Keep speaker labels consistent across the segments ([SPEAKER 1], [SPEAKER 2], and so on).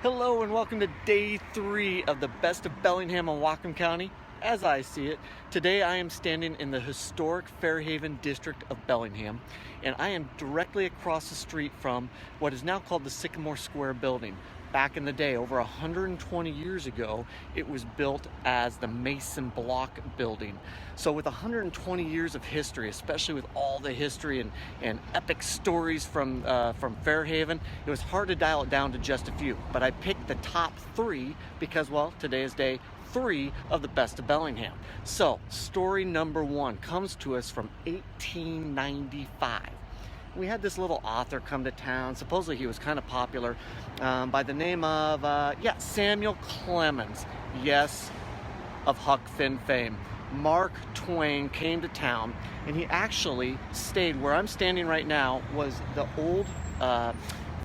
[SPEAKER 1] Hello and welcome to day 3 of the best of Bellingham and Whatcom County, as I see it. Today I am standing in the historic Fairhaven district of Bellingham, and I am directly across the street from what is now called the Sycamore Square building. Back in the day, over 120 years ago, it was built as the Mason Block building. So with 120 years of history, especially with all the history and epic stories from Fairhaven, it was hard to dial it down to just a few. But I picked the top 3 because, well, today is day 3 of the best of Bellingham. So story number 1 comes to us from 1895. We had this little author come to town. Supposedly he was kind of popular, by the name of, Samuel Clemens. Yes, of Huck Finn fame. Mark Twain came to town, and he actually stayed where I'm standing right now. Was the old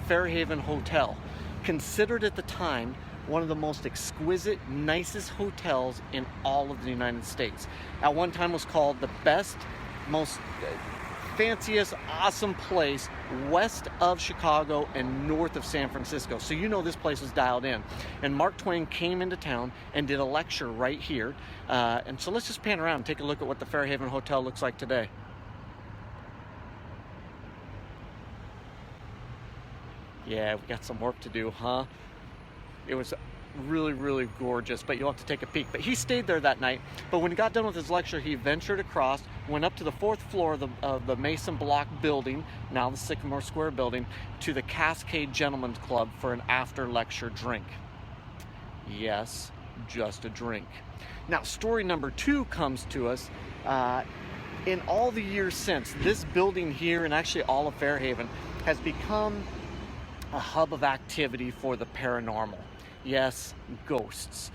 [SPEAKER 1] Fairhaven Hotel, considered at the time one of the most exquisite, nicest hotels in all of the United States. At one time was called the best, most fanciest, awesome place west of Chicago and north of San Francisco. So you know this place was dialed in. And Mark Twain came into town and did a lecture right here. And so let's just pan around and take a look at what the Fairhaven Hotel looks like today. Yeah, we got some work to do, huh? It was really gorgeous, but you'll have to take a peek. But he stayed there that night. But when he got done with his lecture, he ventured across, went up to the 4th floor of the Mason Block building, now the Sycamore Square building, to the Cascade Gentlemen's Club for an after-lecture drink. Yes, just a drink. Now, story number 2 comes to us. In all the years since, this building here, and actually all of Fairhaven, has become a hub of activity for the paranormal. Yes, ghosts.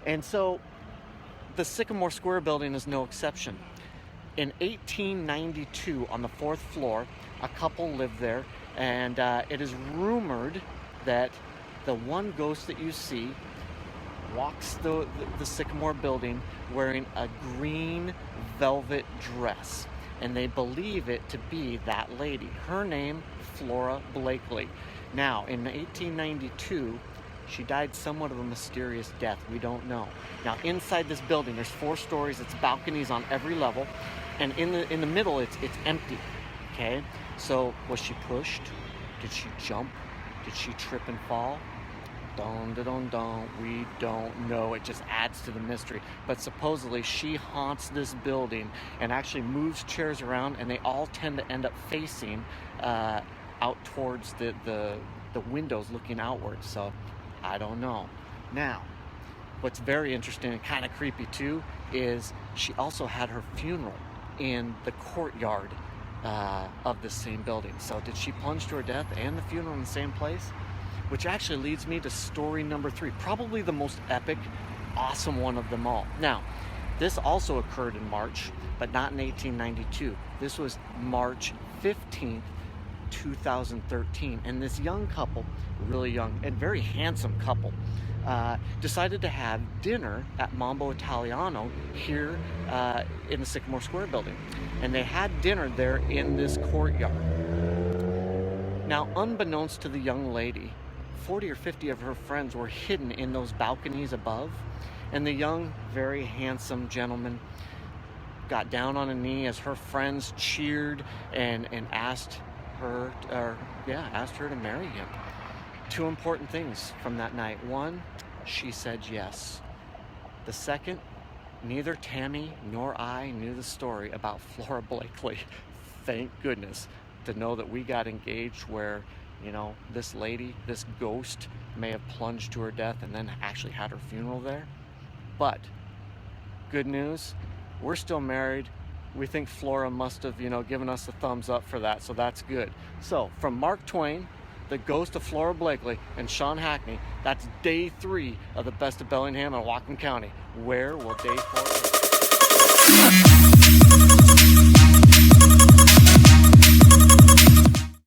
[SPEAKER 1] And so the Sycamore Square building is no exception. In 1892, on the 4th floor, a couple lived there, and it is rumored that the one ghost that you see walks the Sycamore building wearing a green velvet dress. And they believe it to be that lady. Her name, Flora Blakely. Now, in 1892, she died somewhat of a mysterious death. We don't know. Now, inside this building, there's 4 stories. It's balconies on every level, and in the middle, it's empty. Okay. So, was she pushed? Did she jump? Did she trip and fall? We don't know. It just adds to the mystery. But supposedly, she haunts this building and actually moves chairs around, and they all tend to end up facing out towards the windows looking outwards. So I don't know. Now, what's very interesting and kind of creepy too is she also had her funeral in the courtyard of the same building. So did she plunge to her death and the funeral in the same place? Which actually leads me to story number 3, probably the most epic, awesome one of them all. Now, this also occurred in March, but not in 1892. This was March 15th, 2013, and this young couple, really young and very handsome couple, decided to have dinner at Mambo Italiano here in the Sycamore Square building, and they had dinner there in this courtyard. Now, unbeknownst to the young lady, 40 or 50 of her friends were hidden in those balconies above, and the young, very handsome gentleman got down on a knee as her friends cheered and asked her to marry him. 2 important things from that night. 1, she said yes. The second, neither Tammy nor I knew the story about Flora Blakely. Thank goodness to know that we got engaged where, this lady, this ghost, may have plunged to her death and then actually had her funeral there. But good news, we're still married. We think Flora must have, given us a thumbs up for that, so that's good. So, from Mark Twain, the ghost of Flora Blakely, and Sean Hackney, that's day 3 of the best of Bellingham and Whatcom County. Where will day 4 be?